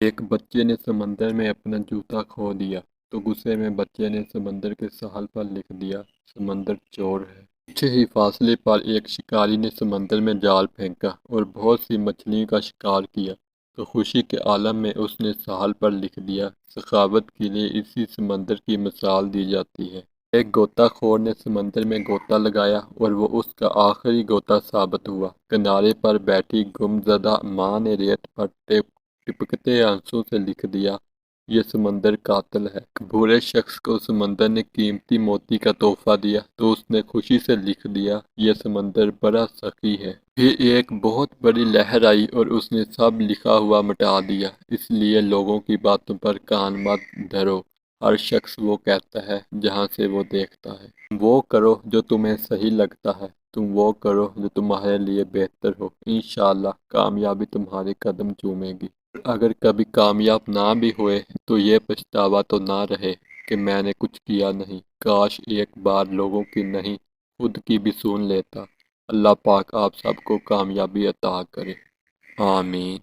ایک بچے نے سمندر میں اپنا جوتا کھو دیا تو غصے میں بچے نے سمندر کے ساحل پر لکھ دیا، سمندر چور ہے۔ کچھ ہی فاصلے پر ایک شکاری نے سمندر میں جال پھینکا اور بہت سی مچھلیوں کا شکار کیا تو خوشی کے عالم میں اس نے ساحل پر لکھ دیا، سخاوت کے لیے اسی سمندر کی مثال دی جاتی ہے۔ ایک غوطہ خور نے سمندر میں غوطہ لگایا اور وہ اس کا آخری غوطہ ثابت ہوا۔ کنارے پر بیٹھی گم زدہ ماں نے ریت پر ٹپکتے آنسوں سے لکھ دیا، یہ سمندر قاتل ہے۔ ایک بوڑھے شخص کو سمندر نے قیمتی موتی کا تحفہ دیا تو اس نے خوشی سے لکھ دیا، یہ سمندر بڑا سخی ہے۔ پھر ایک بہت بڑی لہر آئی اور اس نے سب لکھا ہوا مٹا دیا۔ اس لیے لوگوں کی باتوں پر کان مت دھرو، ہر شخص وہ کہتا ہے جہاں سے وہ دیکھتا ہے۔ وہ کرو جو تمہیں صحیح لگتا ہے، تم وہ کرو جو تمہارے لیے بہتر ہو، انشاءاللہ کامیابی تمہارے قدم چومے گی۔ اگر کبھی کامیاب نہ بھی ہوئے تو یہ پچھتاوا تو نہ رہے کہ میں نے کچھ کیا نہیں، کاش ایک بار لوگوں کی نہیں خود کی بھی سن لیتا۔ اللہ پاک آپ سب کو کامیابی عطا کرے، آمین۔